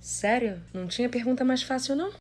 Sério? Não tinha pergunta mais fácil, não?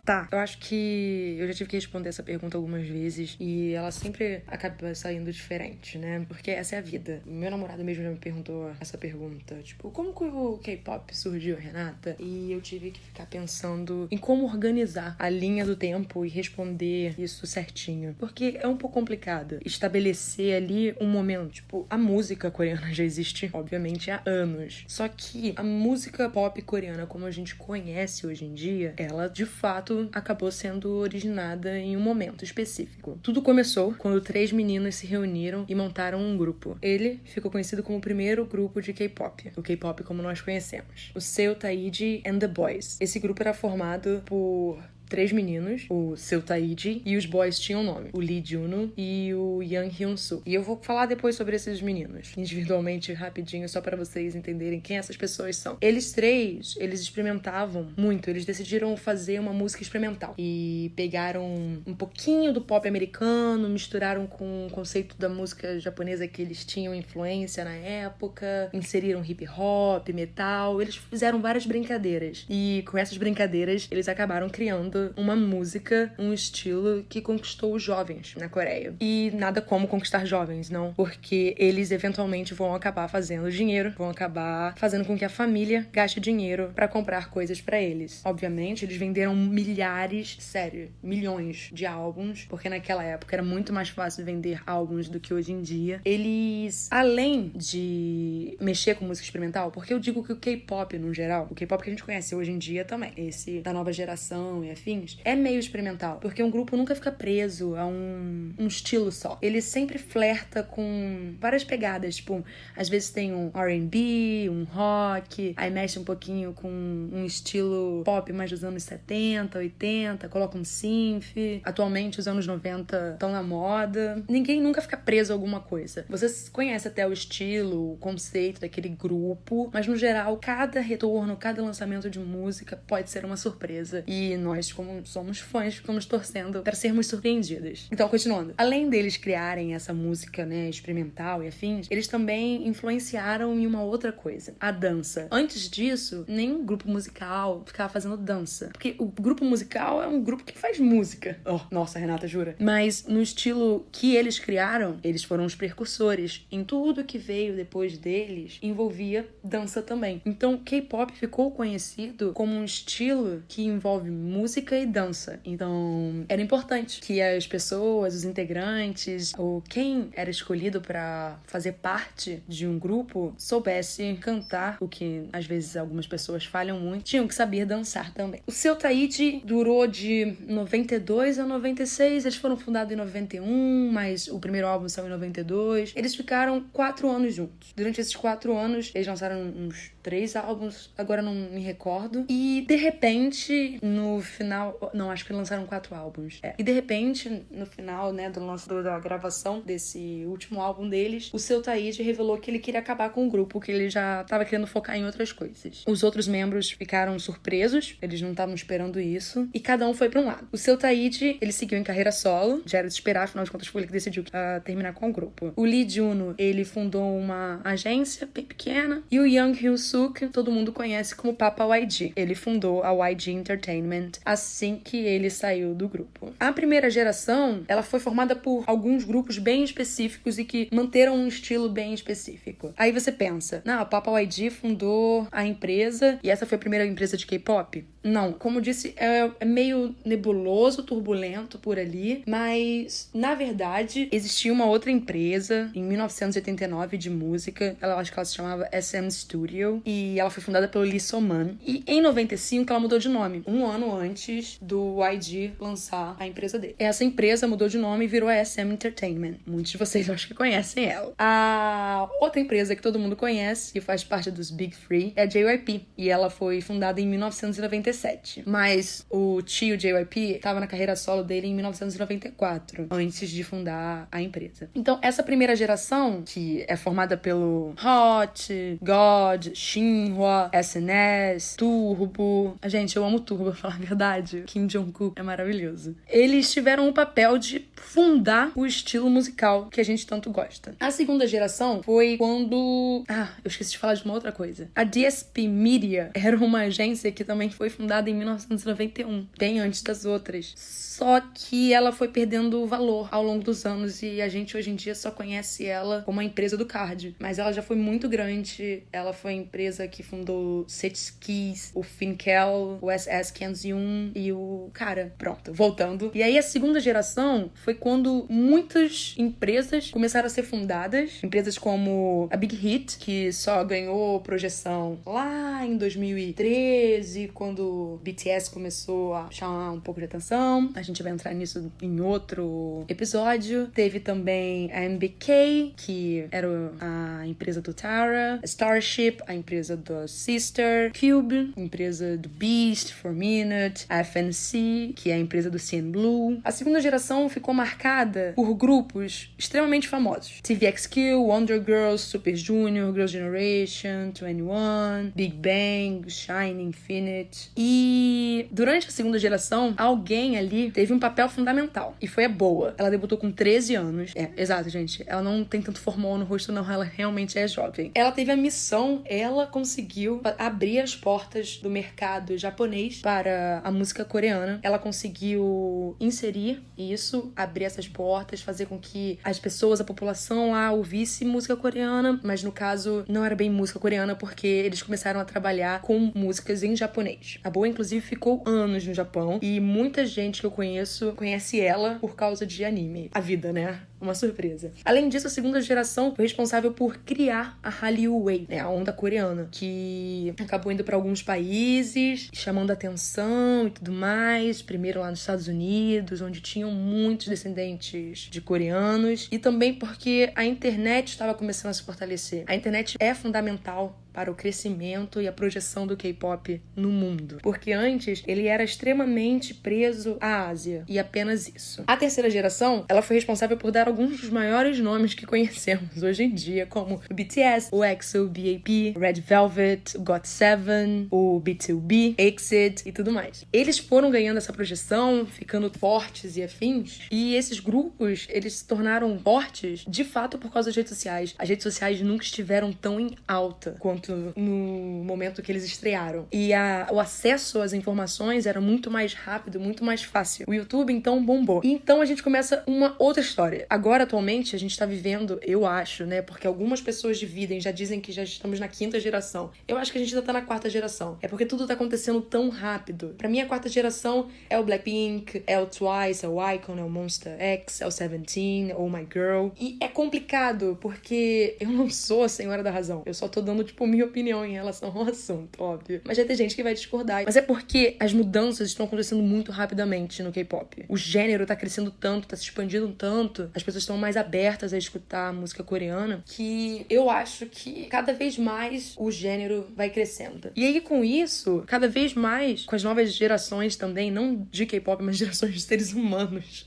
Tá, eu acho que eu já tive que responder essa pergunta algumas vezes e ela sempre acaba saindo diferente, né? Porque essa é a vida. Meu namorado mesmo já me perguntou essa pergunta, tipo, como que o K-pop surgiu, Renata? E eu tive que ficar pensando em como organizar a linha do tempo e responder isso certinho. Porque é um pouco complicado estabelecer ali um momento. Tipo, a música coreana já existe, obviamente, há anos. Só que a música pop coreana, como a gente conhece hoje em dia, ela, de fato, acabou sendo originada em um momento específico. Tudo começou quando 3 meninos se reuniram e montaram um grupo. Ele ficou conhecido como o primeiro grupo de K-pop, o K-pop como nós conhecemos, o Seo Taiji and the Boys. Esse grupo era formado por 3 meninos, o Seo Taiji, e os boys tinham nome, o Lee Juno e o Young Hyun-soo. E eu vou falar depois sobre esses meninos, individualmente, rapidinho, só pra vocês entenderem quem essas pessoas são. Eles 3, eles experimentavam muito, eles decidiram fazer uma música experimental e pegaram um pouquinho do pop americano, misturaram com o conceito da música japonesa que eles tinham influência na época, inseriram hip hop, metal, eles fizeram várias brincadeiras. E com essas brincadeiras, eles acabaram criando uma música, um estilo que conquistou os jovens na Coreia. E nada como conquistar jovens, não. Porque eles eventualmente vão acabar fazendo dinheiro, vão acabar fazendo com que a família gaste dinheiro pra comprar coisas pra eles. Obviamente, eles venderam milhares, sério, milhões de álbuns, porque naquela época era muito mais fácil vender álbuns do que hoje em dia. Eles, além de mexer com música experimental, porque eu digo que o K-pop, no geral, o K-pop que a gente conhece hoje em dia também, esse da nova geração e afins, é meio experimental, porque um grupo nunca fica preso a um estilo só. Ele sempre flerta com várias pegadas, tipo, às vezes tem um R&B, um rock, aí mexe um pouquinho com um estilo pop mais dos anos 70, 80, coloca um synth. Atualmente, os anos 90 estão na moda. Ninguém nunca fica preso a alguma coisa. Você conhece até o estilo, o conceito daquele grupo, mas no geral, cada retorno, cada lançamento de música pode ser uma surpresa. E nós, como somos fãs, ficamos torcendo para sermos surpreendidas. Então, continuando. Além deles criarem essa música, né, experimental e afins, eles também influenciaram em uma outra coisa, a dança. Antes disso, nenhum grupo musical ficava fazendo dança. Porque o grupo musical é um grupo que faz música. Oh, nossa, Renata, jura? Mas no estilo que eles criaram, eles foram os precursores. Em tudo que veio depois deles, envolvia dança também. Então, K-pop ficou conhecido como um estilo que envolve música e dança. Então, era importante que as pessoas, os integrantes, ou quem era escolhido pra fazer parte de um grupo, soubesse cantar, o que às vezes algumas pessoas falham muito, tinham que saber dançar também. O Seo Taiji durou de 92 a 96, eles foram fundados em 91, mas o primeiro álbum saiu em 92. Eles ficaram 4 anos juntos. Durante esses 4 anos, eles lançaram uns 3 álbuns, agora não me recordo. E, de repente, no final... Não, acho que lançaram 4 álbuns. E, de repente, no final, né, da gravação desse último álbum deles, o Seo Taiji revelou que ele queria acabar com o grupo, que ele já tava querendo focar em outras coisas. Os outros membros ficaram surpresos, eles não estavam esperando isso, e cada um foi pra um lado. O Seo Taiji, ele seguiu em carreira solo, já era de esperar, afinal de contas foi ele que decidiu terminar com o grupo. O Lee Juno, ele fundou uma agência bem pequena, e o Young Hyun-soo, que todo mundo conhece como Papa YG. Ele fundou a YG Entertainment assim que ele saiu do grupo. A primeira geração, ela foi formada por alguns grupos bem específicos e que manteram um estilo bem específico. Aí você pensa, não, a Papa YG fundou a empresa e essa foi a primeira empresa de K-pop? Não, como eu disse, é meio nebuloso, turbulento por ali, mas, na verdade, existia uma outra empresa em 1989 de música, acho que ela se chamava SM Studio, e ela foi fundada pelo Lee So-man, e em 95 ela mudou de nome, um ano antes do YG lançar a empresa dele. Essa empresa mudou de nome e virou a SM Entertainment. Muitos de vocês acho que conhecem ela. A outra empresa que todo mundo conhece, que faz parte dos Big Three, é a JYP, e ela foi fundada em 1997. Mas o tio JYP estava na carreira solo dele em 1994, antes de fundar a empresa. Então, essa primeira geração, que é formada pelo Hot, God, Shinhwa, SNS, Turbo... Gente, eu amo Turbo, pra falar a verdade. verdade, Kim Jong-kook é maravilhoso. Eles tiveram o papel de fundar o estilo musical que a gente tanto gosta. A segunda geração foi quando... eu esqueci de falar de uma outra coisa. A DSP Media era uma agência que também foi fundada em 1991, bem antes das outras. Só que ela foi perdendo valor ao longo dos anos e a gente hoje em dia só conhece ela como a empresa do card. Mas ela já foi muito grande. Ela foi a empresa que fundou Setskis, o Finkel, o SS501 e o... Pronto, voltando. E aí a segunda geração foi quando muitas empresas começaram a ser fundadas. Empresas como a Big Hit, que só ganhou projeção lá em 2013, quando o BTS começou a chamar um pouco de atenção. A gente vai entrar nisso em outro episódio. Teve também a MBK, que era a empresa do Tara, a Starship, a empresa do Sister, Cube, a empresa do Beast, 4Minute, a FNC, que é a empresa do CNBLUE. A segunda geração ficou marcada por grupos extremamente famosos. TVXQ, Wonder Girls, Super Junior, Girls' Generation, 21, Big Bang, Shine, Infinite. E durante a segunda geração, alguém ali teve um papel fundamental. E foi a Boa. Ela debutou com 13 anos. Exato, gente. Ela não tem tanto formol no rosto, não. Ela realmente é jovem. Ela teve a missão, ela conseguiu abrir as portas do mercado japonês para a música coreana. Ela conseguiu inserir isso, abrir essas portas, fazer com que as pessoas, a população lá ouvisse música coreana, mas no caso não era bem música coreana porque eles começaram a trabalhar com músicas em japonês. A Boa, inclusive, ficou anos no Japão e muita gente que eu conhece ela por causa de anime. A vida, né? Uma surpresa. Além disso, a segunda geração foi responsável por criar a Hallyu Wave, né? A onda coreana, que acabou indo para alguns países, chamando atenção e tudo mais. Primeiro lá nos Estados Unidos, onde tinham muitos descendentes de coreanos. E também porque a internet estava começando a se fortalecer. A internet é fundamental para o crescimento e a projeção do K-pop no mundo. Porque antes, ele era extremamente preso à Ásia. E apenas isso. A terceira geração, ela foi responsável por dar alguns dos maiores nomes que conhecemos hoje em dia, como o BTS, o EXO, o BAP, o Red Velvet, o GOT7, o B2B, EXIT e tudo mais. Eles foram ganhando essa projeção, ficando fortes e afins. E esses grupos, eles se tornaram fortes, de fato, por causa das redes sociais. As redes sociais nunca estiveram tão em alta quanto no momento que eles estrearam. E o acesso às informações era muito mais rápido, muito mais fácil. O YouTube, então, bombou. E então a gente começa uma outra história. Agora, atualmente, a gente tá vivendo, eu acho, né? Porque algumas pessoas dividem, já dizem que já estamos na 5ª geração. Eu acho que a gente ainda tá na 4ª geração. É porque tudo tá acontecendo tão rápido. Pra mim, a 4ª geração é o Blackpink, é o Twice, é o iKON, é o Monster X, é o Seventeen, Oh My Girl. E é complicado, porque eu não sou a senhora da razão. Eu só tô dando, minha opinião em relação ao assunto, óbvio. Mas vai ter gente que vai discordar. Mas é porque as mudanças estão acontecendo muito rapidamente no K-pop. O gênero tá crescendo tanto, tá se expandindo tanto, as pessoas estão mais abertas a escutar música coreana, que eu acho que cada vez mais o gênero vai crescendo. E aí, com isso, cada vez mais, com as novas gerações também, não de K-pop, mas gerações de seres humanos,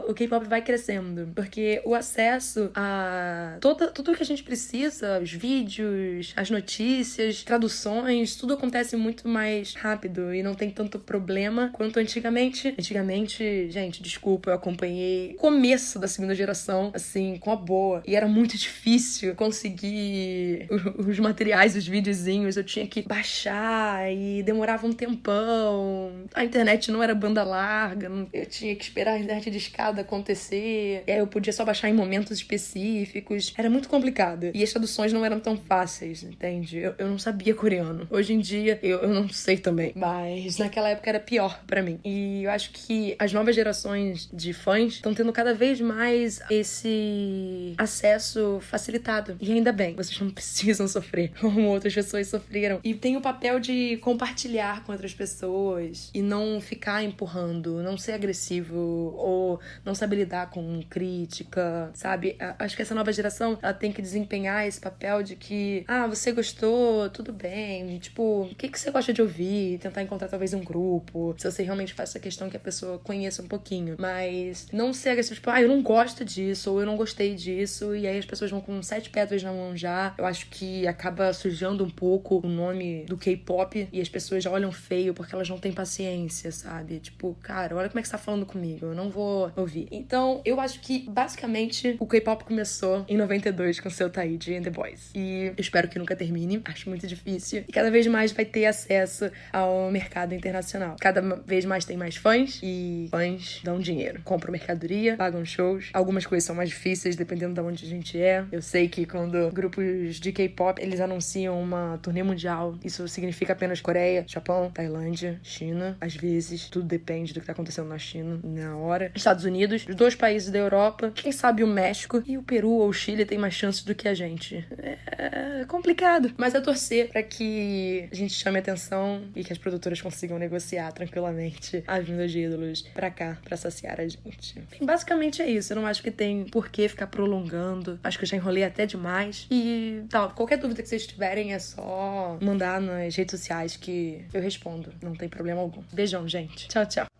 o K-pop vai crescendo. Porque o acesso a tudo que a gente precisa, os vídeos, as notícias, traduções, tudo acontece muito mais rápido e não tem tanto problema quanto antigamente. Antigamente, gente, desculpa, eu acompanhei o começo da segunda geração, assim, com a Boa. E era muito difícil conseguir os materiais, os videozinhos. Eu tinha que baixar e demorava um tempão. A internet não era banda larga, eu tinha que esperar a internet de escada acontecer. E aí eu podia só baixar em momentos específicos. Era muito complicado. E as traduções não eram tão fáceis, entende? Eu não sabia coreano. Hoje em dia, eu não sei também. Mas naquela época era pior pra mim. E eu acho que as novas gerações de fãs estão tendo cada vez mais esse acesso facilitado. E ainda bem, vocês não precisam sofrer como outras pessoas sofreram. E tem o papel de compartilhar com outras pessoas e não ficar empurrando, não ser agressivo ou não saber lidar com crítica, sabe? Acho que essa nova geração, ela tem que desempenhar esse papel de que, você gostou, tudo bem. Tipo, o que você gosta de ouvir? Tentar encontrar talvez um grupo. Se você realmente faz essa questão que a pessoa conheça um pouquinho. Mas não ser agressivo, tipo, eu não gosto disso, ou eu não gostei disso. E aí as pessoas vão com 7 pedras na mão já. Eu acho que acaba sujando um pouco o nome do K-pop. E as pessoas já olham feio porque elas não têm paciência, sabe? Tipo, cara, olha como é que você tá falando comigo. Eu não vou ouvir. Então, eu acho que, basicamente, o K-pop começou em 92 com seu Taiji and the Boys. E eu espero que nunca termine. Acho muito difícil. E cada vez mais vai ter acesso ao mercado internacional. Cada vez mais tem mais fãs. E fãs dão dinheiro. Compram mercadoria, pagam shows. Algumas coisas são mais difíceis, dependendo de onde a gente é. Eu sei que quando grupos de K-pop, eles anunciam uma turnê mundial, isso significa apenas Coreia, Japão, Tailândia, China. Às vezes, tudo depende do que tá acontecendo na China, na hora. Estados Unidos, os 2 países da Europa, quem sabe o México e o Peru ou o Chile tem mais chances do que a gente. É complicado, mas é torcer pra que a gente chame atenção e que as produtoras consigam negociar tranquilamente a vinda de ídolos pra cá, pra saciar a gente. Bem, basicamente é isso. Eu não acho que tem por que ficar prolongando. Acho que eu já enrolei até demais. E tal, qualquer dúvida que vocês tiverem é só mandar nas redes sociais que eu respondo. Não tem problema algum. Beijão, gente. Tchau, tchau.